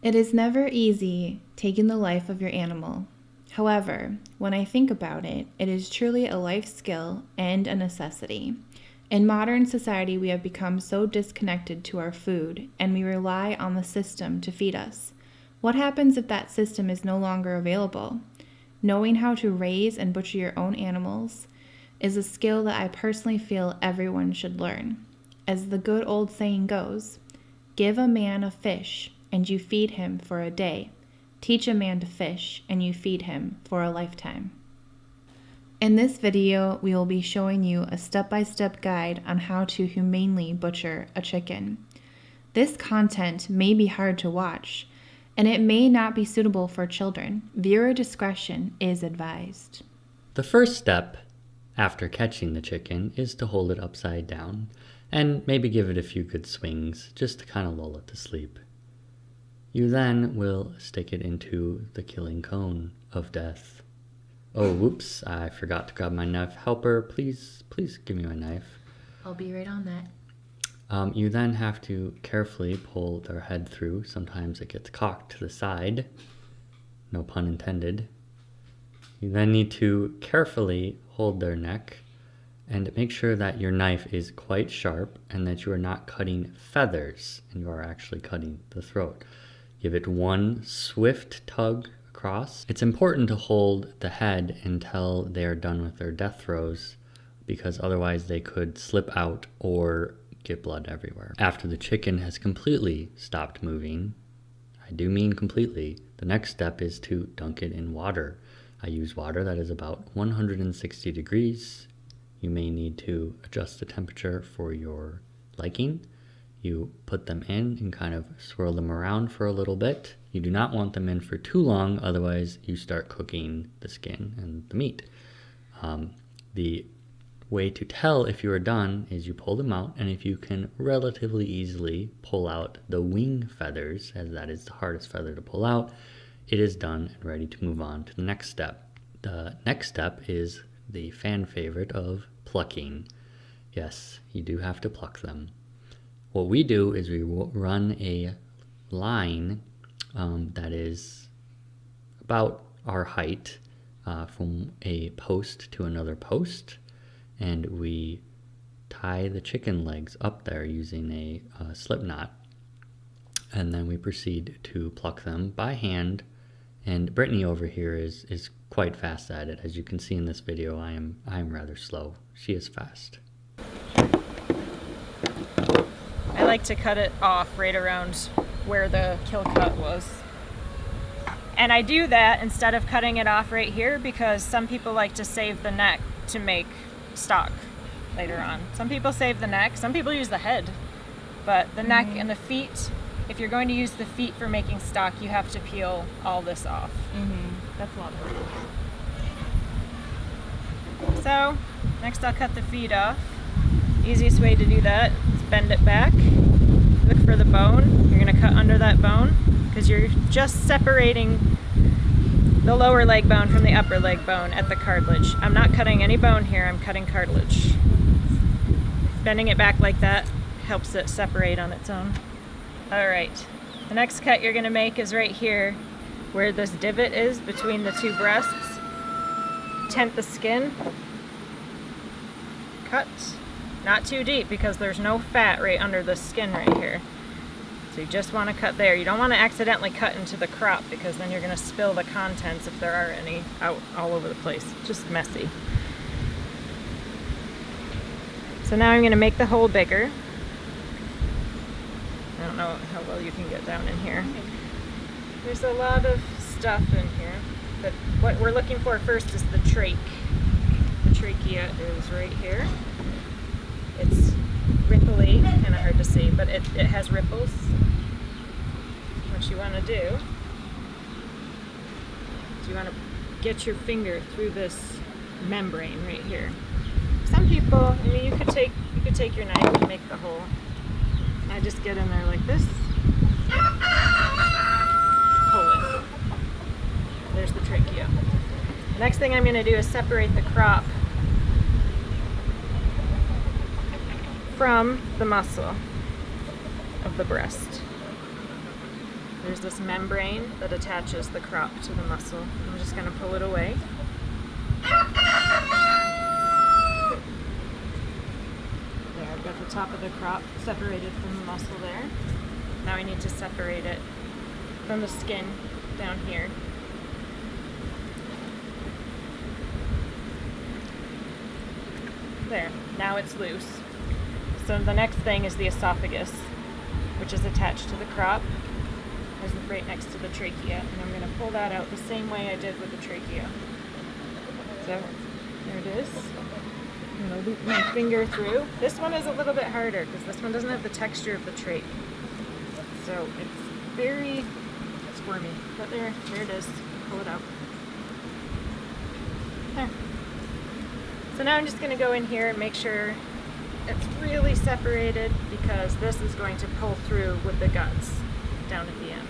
It is never easy taking the life of your animal. However, when I think about it, it is truly a life skill and a necessity. In modern society, we have become so disconnected to our food, and we rely on the system to feed us. What happens if that system is no longer available? Knowing how to raise and butcher your own animals is a skill that I personally feel everyone should learn. As the good old saying goes, give a man a fish, and you feed him for a day. Teach a man to fish, and you feed him for a lifetime. In this video, we will be showing you a step-by-step guide on how to humanely butcher a chicken. This content may be hard to watch, and it may not be suitable for children. Viewer discretion is advised. The first step after catching the chicken is to hold it upside down and maybe give it a few good swings just to kind of lull it to sleep. You then will stick it into the killing cone of death. Oh, whoops, I forgot to grab my knife. Helper, please give me my knife. I'll be right on that. You then have to carefully pull their head through. Sometimes it gets cocked to the side. No pun intended. You then need to carefully hold their neck and make sure that your knife is quite sharp and that you are not cutting feathers and you are actually cutting the throat. Give it one swift tug across. It's important to hold the head until they are done with their death throes because otherwise they could slip out or get blood everywhere. After the chicken has completely stopped moving, I do mean completely, the next step is to dunk it in water. I use water that is about 160 degrees. You may need to adjust the temperature for your liking. You put them in and kind of swirl them around for a little bit. You do not want them in for too long, otherwise you start cooking the skin and the meat. The way to tell if you are done is you pull them out, and if you can relatively easily pull out the wing feathers, as that is the hardest feather to pull out, it is done and ready to move on to the next step. The next step is the fan favorite of plucking. Yes, you do have to pluck them. What we do is we run a line that is about our height from a post to another post, and we tie the chicken legs up there using a slip knot, and then we proceed to pluck them by hand. And Brittany over here is quite fast at it. As you can see in this video, I am rather slow. She is fast. I like to cut it off right around where the kill cut was. And I do that instead of cutting it off right here because some people like to save the neck to make stock later on. Some people save the neck, some people use the head, but the neck and the feet, if you're going to use the feet for making stock, you have to peel all this off. That's a lot of work. So, next I'll cut the feet off. Easiest way to do that is bend it back, look for the bone. You're going to cut under that bone because you're just separating the lower leg bone from the upper leg bone at the cartilage. I'm not cutting any bone here, I'm cutting cartilage. Bending it back like that helps it separate on its own. Alright, the next cut you're going to make is right here where this divot is between the two breasts. Tent the skin. Cut. Not too deep because there's no fat right under the skin right here. So you just want to cut there. You don't want to accidentally cut into the crop because then you're going to spill the contents, if there are any, out all over the place. Just messy. So now I'm going to make the hole bigger. I don't know how well you can get down in here. There's a lot of stuff in here, but what we're looking for first is the trach. The trachea is right here. It's ripply, kind of hard to see, but it has ripples. What you want to do is you want to get your finger through this membrane right here. Some people, I mean, you could take your knife and make the hole. I just get in there like this. Pull it. There's the trachea. The next thing I'm going to do is separate the crop from the muscle of the breast. there's this membrane that attaches the crop to the muscle. I'm just going to pull it away. There, I've got the top of the crop separated from the muscle there. Now I need to separate it from the skin down here. There, now it's loose. So the next thing is the esophagus, which is attached to the crop, is right next to the trachea, and I'm going to pull that out the same way I did with the trachea. So there it is. I'm going to loop my finger through. This one is a little bit harder because this one doesn't have the texture of the trach. So it's very squirmy, but there it is. Pull it out. There. So now I'm just going to go in here and make sure it's really separated, because this is going to pull through with the guts down at the end.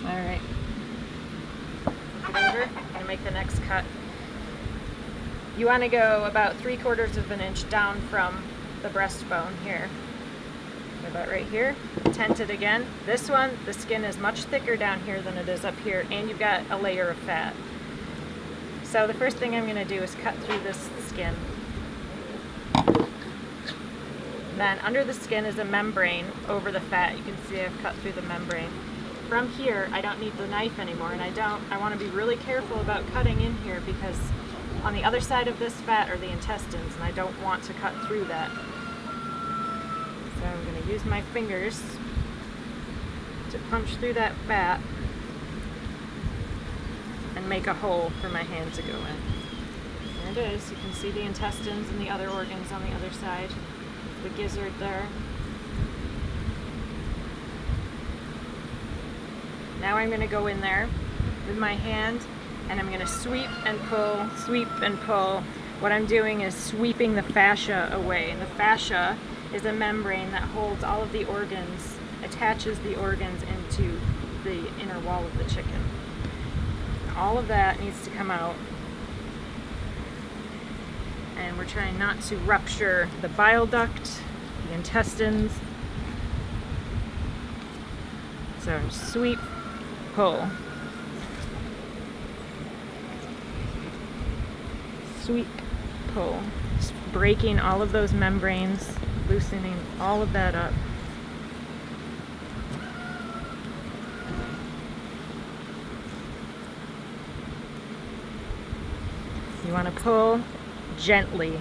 Alright. Flip it over. I'm going to make the next cut. You want to go about 3/4 of an inch down from the breastbone here. About right here. Tent it again. This one, the skin is much thicker down here than it is up here, and you've got a layer of fat. So the first thing I'm going to do is cut through this skin. Then under the skin is a membrane over the fat. You can see I've cut through the membrane. From here, I don't need the knife anymore, and I want to be really careful about cutting in here, because on the other side of this fat are the intestines, and I don't want to cut through that. So I'm going to use my fingers to punch through that fat and make a hole for my hand to go in. There it is. You can see the intestines and the other organs on the other side. The gizzard there. Now I'm going to go in there with my hand, and I'm going to sweep and pull, sweep and pull. What I'm doing is sweeping the fascia away. And the fascia is a membrane that holds all of the organs, attaches the organs into the inner wall of the chicken. All of that needs to come out. And we're trying not to rupture the bile duct, the intestines. So sweep, pull. Sweep, pull. Just breaking all of those membranes, loosening all of that up. You want to pull gently.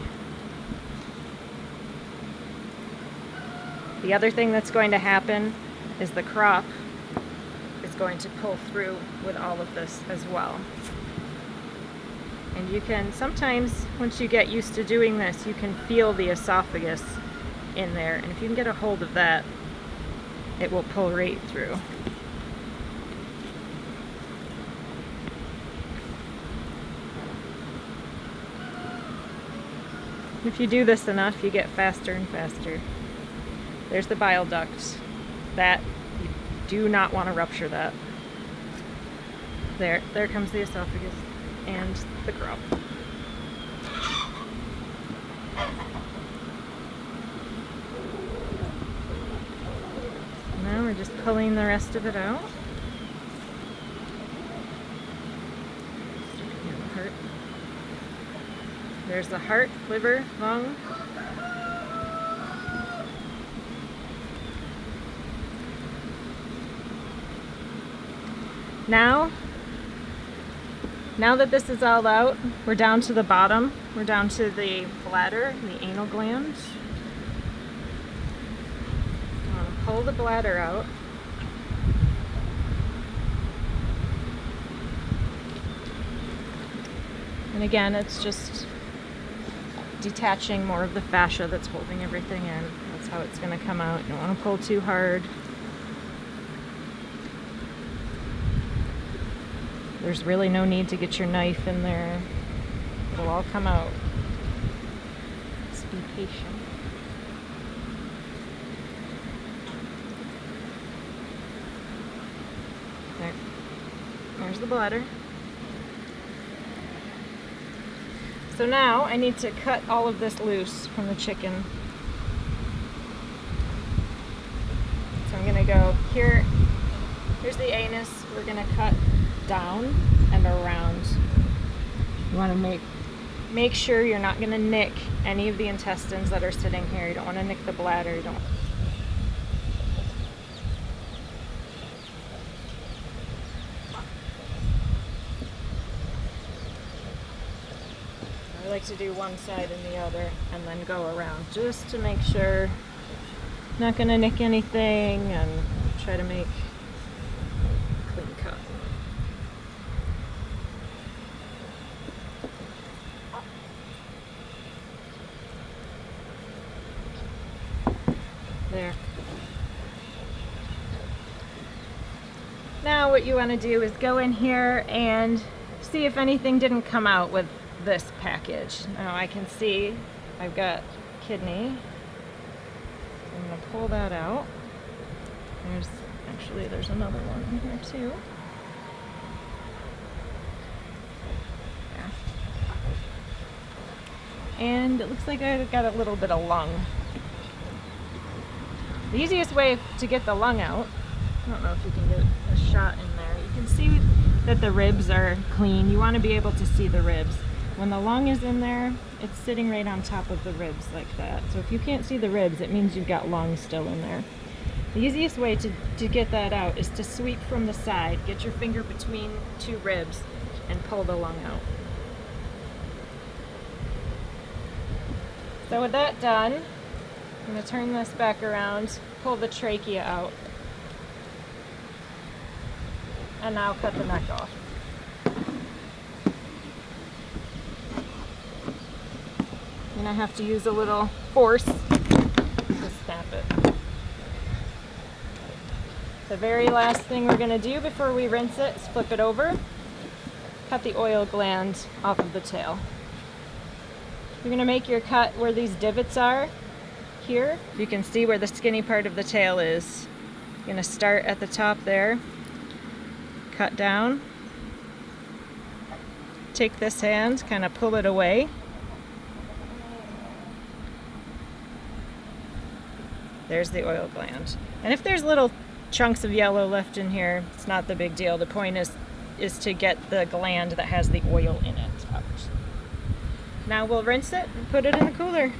The other thing that's going to happen is the crop is going to pull through with all of this as well. And you can sometimes, once you get used to doing this, you can feel the esophagus in there, and if you can get a hold of that, it will pull right through. If you do this enough, you get faster and faster. There's the bile duct. That, you do not want to rupture that. There comes the esophagus and the crop. Now we're just pulling the rest of it out. There's the heart, liver, lung. Now that this is all out, we're down to the bottom. We're down to the bladder, the anal gland. I'm going to pull the bladder out. And again, it's just detaching more of the fascia that's holding everything in. That's how it's going to come out. You don't want to pull too hard. There's really no need to get your knife in there. It'll all come out. Just be patient. There's the bladder. So now I need to cut all of this loose from the chicken. So I'm gonna go here. Here's the anus. We're gonna cut down and around. You want to make sure you're not gonna nick any of the intestines that are sitting here. You don't want to nick the bladder. You don't. I like to do one side and the other and then go around just to make sure not gonna nick anything and try to make a clean cut. There. Now what you want to do is go in here and see if anything didn't come out with this package. Now I can see I've got kidney. I'm going to pull that out. There's another one in here too. Yeah. And it looks like I got a little bit of lung. The easiest way to get the lung out, I don't know if you can get a shot in there, you can see that the ribs are clean. You want to be able to see the ribs. When the lung is in there, it's sitting right on top of the ribs like that. So if you can't see the ribs, it means you've got lung still in there. The easiest way to get that out is to sweep from the side. Get your finger between two ribs and pull the lung out. So with that done, I'm going to turn this back around, pull the trachea out, and now cut the neck off. And I have to use a little force to snap it. The very last thing we're going to do before we rinse it is flip it over, cut the oil gland off of the tail. You're going to make your cut where these divots are. Here, you can see where the skinny part of the tail is. You're going to start at the top there, cut down, take this hand, kind of pull it away. There's the oil gland. And if there's little chunks of yellow left in here, it's not the big deal. The point is to get the gland that has the oil in it out. Now we'll rinse it and put it in the cooler.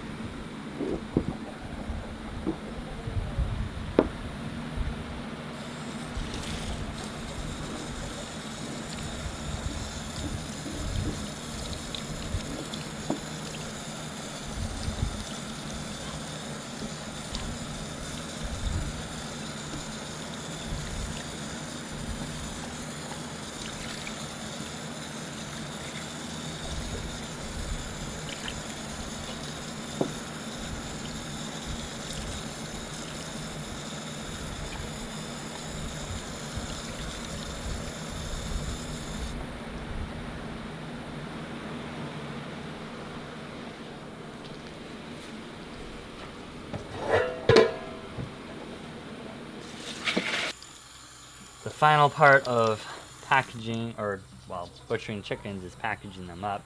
The final part of packaging, or well, butchering chickens, is packaging them up.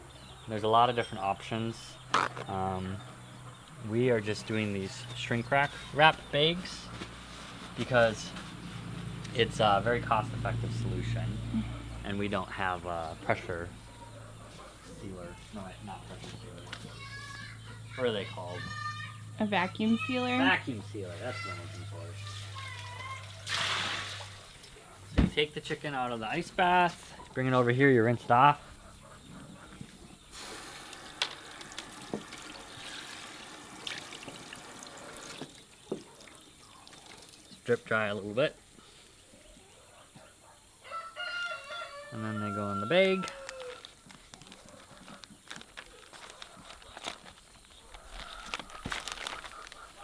There's a lot of different options. We are just doing these shrink wrap bags because it's a very cost-effective solution, and we don't have a pressure sealer. No, not pressure sealer. What are they called? A vacuum sealer? Vacuum sealer, that's what I'm looking for. So you take the chicken out of the ice bath, bring it over here, you rinse it off. Drip dry a little bit. And then they go in the bag.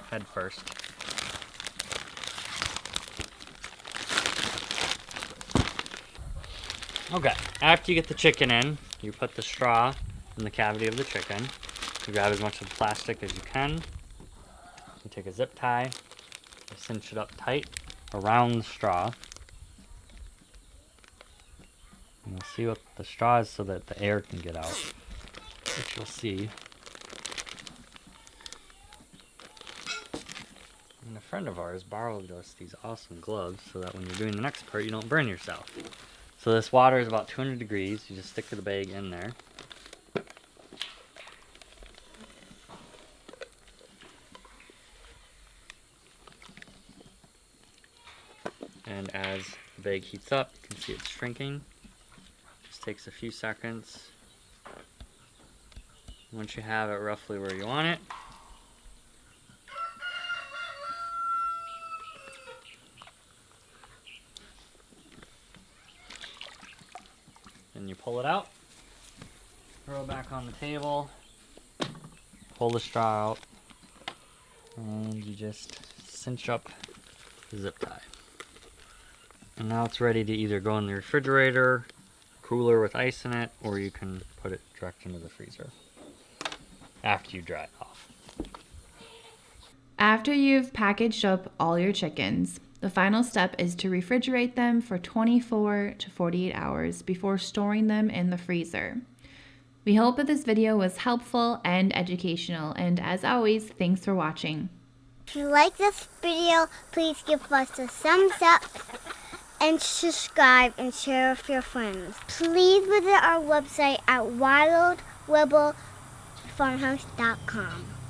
Head first. Okay, after you get the chicken in, you put the straw in the cavity of the chicken. You grab as much of the plastic as you can. You take a zip tie, you cinch it up tight around the straw. And you'll see what the straw is so that the air can get out. which you'll see. And a friend of ours borrowed us these awesome gloves so that when you're doing the next part, you don't burn yourself. So this water is about 200 degrees. You just stick the bag in there. And as the bag heats up, you can see it's shrinking. Just takes a few seconds. Once you have it roughly where you want it, then you pull it out, throw it back on the table, pull the straw out, and you just cinch up the zip tie. And now it's ready to either go in the refrigerator, cooler with ice in it, or you can put it direct into the freezer after you dry it off. After you've packaged up all your chickens, the final step is to refrigerate them for 24 to 48 hours before storing them in the freezer. We hope that this video was helpful and educational, and as always, thanks for watching. If you like this video, please give us a thumbs up and subscribe and share with your friends. Please visit our website at wildwibblefarmhouse.com.